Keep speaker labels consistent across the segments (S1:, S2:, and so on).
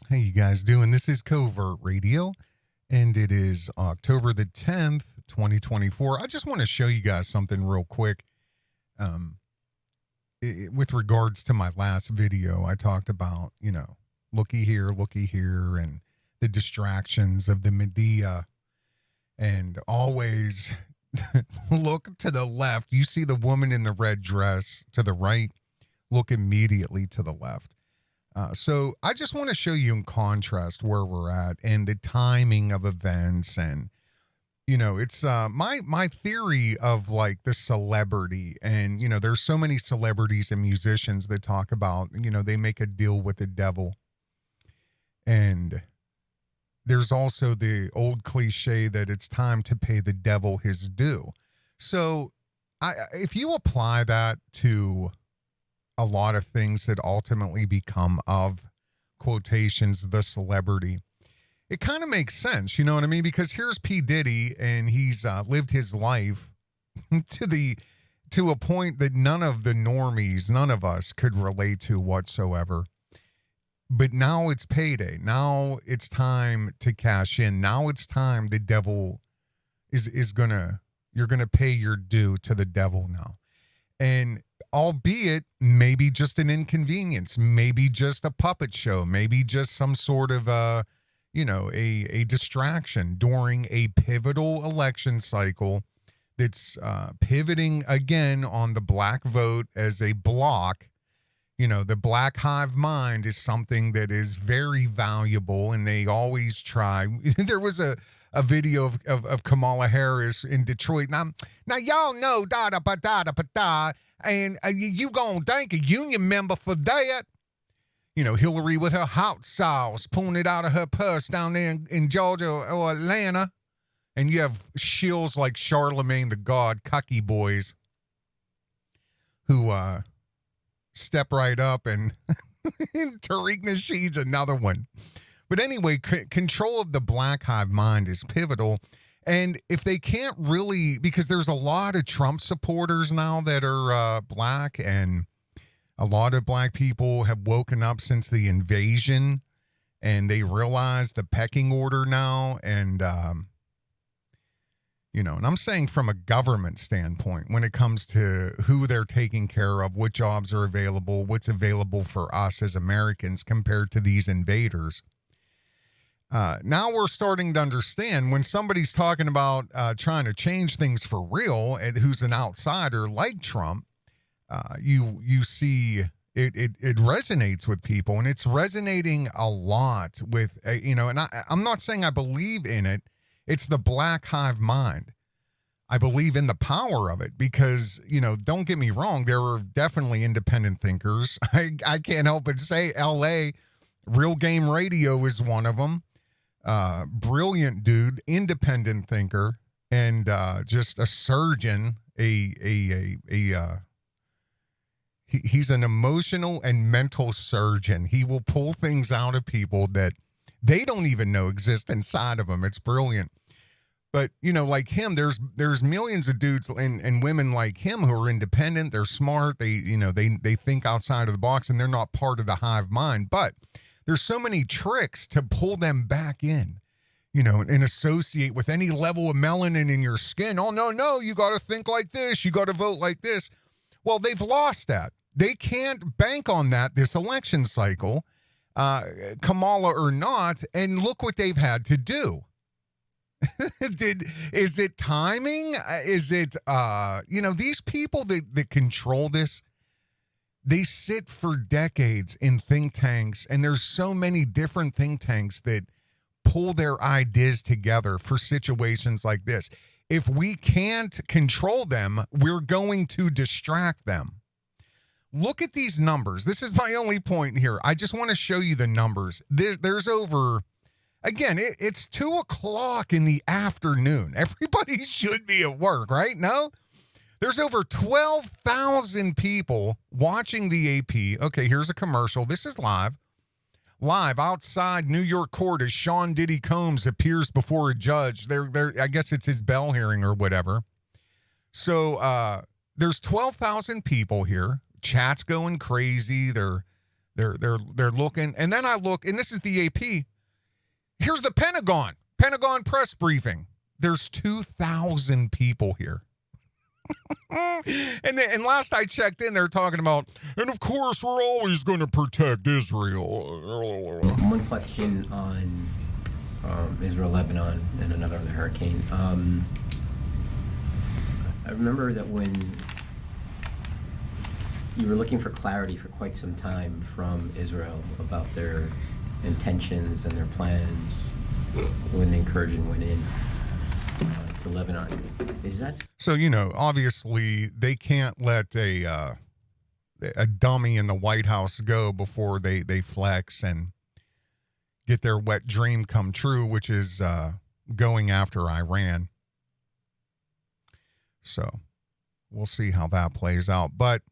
S1: How you guys doing? This is Covert Radio, and it is October the 10th, 2024. I just want to show you guys something real quick. Um, with regards to my last video, I talked about, looky here, and the distractions of the media, and always look to the left. You see the woman in the red dress to the right, look immediately to the left. So I just want to show you in contrast where we're at and the timing of events. And, it's my theory of like the celebrity. And, there's so many celebrities and musicians that talk about, they make a deal with the devil. And there's also the old cliche that it's time to pay the devil his due. So if you apply that to a lot of things that ultimately become of quotations, the celebrity, it kind of makes sense. You know what I mean? Because here's P. Diddy, and he's lived his life to a point that none of the normies, none of us could relate to whatsoever. But now it's payday. Now it's time to cash in. Now it's time the devil you're gonna pay your due to the devil now. And albeit maybe just an inconvenience, maybe just a puppet show, maybe just some sort of a distraction during a pivotal election cycle that's pivoting again on the black vote as a block. The black hive mind is something that is very valuable, and they always try. There was a video of Kamala Harris in Detroit. Now y'all know da-da-ba-da-da-ba-da, and you gonna thank a union member for that. Hillary with her hot sauce, pulling it out of her purse down there in Georgia or Atlanta. And you have shills like Charlemagne the God, cucky boys, who step right up, and Tariq Nasheed's another one. But anyway, control of the black hive mind is pivotal. And if they can't really, because there's a lot of Trump supporters now that are black, and a lot of black people have woken up since the invasion, and they realize the pecking order now. And, and I'm saying from a government standpoint, when it comes to who they're taking care of, what jobs are available, what's available for us as Americans compared to these invaders. Now we're starting to understand when somebody's talking about trying to change things for real, and who's an outsider like Trump, you see it resonates with people, and it's resonating a lot with, and I'm not saying I believe in it. It's the black hive mind. I believe in the power of it because, don't get me wrong. There are definitely independent thinkers. I can't help but say LA, Real Game Radio is one of them. Brilliant dude, independent thinker, and just a surgeon, he's an emotional and mental surgeon. He will pull things out of people that they don't even know exist inside of them. It's brilliant. But, like him, there's millions of dudes and women like him who are independent. They're smart. They think outside of the box, and they're not part of the hive mind. But there's so many tricks to pull them back in, and associate with any level of melanin in your skin. Oh, no, you got to think like this. You got to vote like this. Well, they've lost that. They can't bank on that this election cycle, Kamala or not, and look what they've had to do. Is it timing? Is it, these people that control this, they sit for decades in think tanks, and there's so many different think tanks that pull their ideas together for situations like this. If we can't control them, we're going to distract them. Look at these numbers. This is my only point here. I just want to show you the numbers. There's over... Again, it's 2:00 in the afternoon. Everybody should be at work, right? No? There's over 12,000 people watching the AP. Okay, here's a commercial. This is live. Live outside New York court as Sean Diddy Combs appears before a judge. I guess it's his bail hearing or whatever. So there's 12,000 people here. Chat's going crazy. They're They're looking, and then I look, and this is the AP. Here's the Pentagon press briefing. There's 2,000 people here. and last I checked in, they're talking about, and of course, we're always going to protect Israel.
S2: One question on Israel, Lebanon, and another on the hurricane. I remember that when you were looking for clarity for quite some time from Israel about their intentions and their plans when the incursion went in to Lebanon. Is that
S1: so? Obviously they can't let a dummy in the White House go before they flex and get their wet dream come true, which is going after Iran. So we'll see how that plays out. But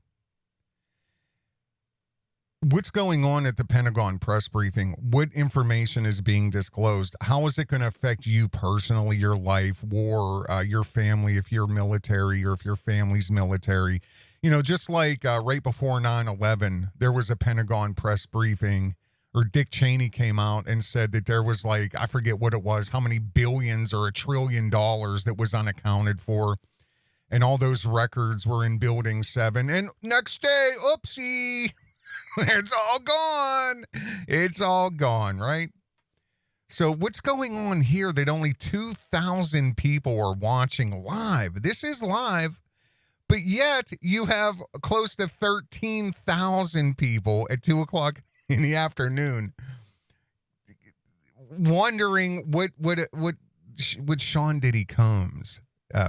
S1: what's going on at the Pentagon press briefing? What information is being disclosed? How is it going to affect you personally, your life, war, your family, if you're military or if your family's military? Just like right before 9/11, there was a Pentagon press briefing, or Dick Cheney came out and said that there was I forget what it was, how many billions or $1 trillion that was unaccounted for. And all those records were in Building 7. And next day, oopsie. It's all gone. It's all gone, right? So what's going on here that only 2,000 people are watching live? This is live, but yet you have close to 13,000 people at 2 o'clock in the afternoon wondering what Sean Diddy Combs,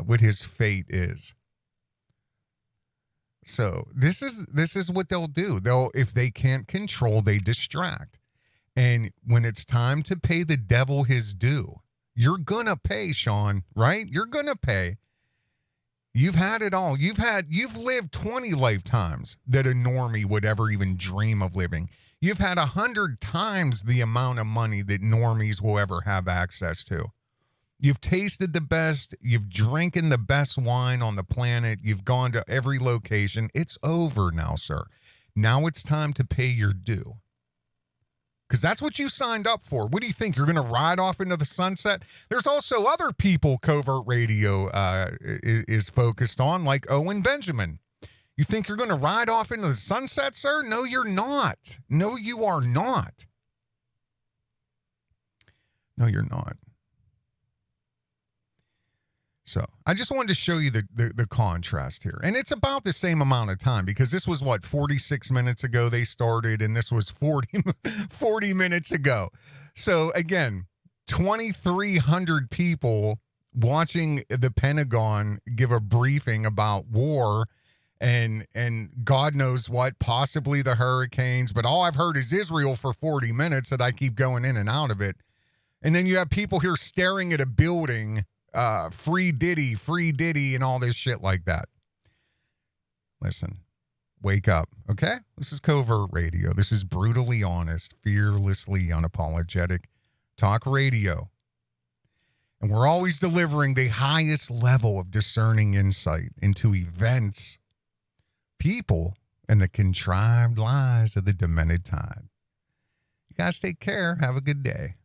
S1: what his fate is. So this is what they'll do. If they can't control, they distract. And when it's time to pay the devil his due, you're gonna pay, Sean, right? You're gonna pay. You've had it all. You've lived 20 lifetimes that a normie would ever even dream of living. You've had 100 times the amount of money that normies will ever have access to. You've tasted the best. You've drinking the best wine on the planet. You've gone to every location. It's over now, sir. Now it's time to pay your due. Because that's what you signed up for. What do you think? You're going to ride off into the sunset? There's also other people Covert Radio is focused on, like Owen Benjamin. You think you're going to ride off into the sunset, sir? No, you're not. No, you are not. No, you're not. So I just wanted to show you the contrast here. And it's about the same amount of time, because this was 46 minutes ago they started, and this was 40 minutes ago. So again, 2,300 people watching the Pentagon give a briefing about war and God knows what, possibly the hurricanes. But all I've heard is Israel for 40 minutes that I keep going in and out of it. And then you have people here staring at a building, free Diddy, and all this shit like that. Listen, wake up, okay? This is Covert Radio. This is brutally honest, fearlessly unapologetic talk radio. And we're always delivering the highest level of discerning insight into events, people, and the contrived lies of the demented time. You guys take care. Have a good day.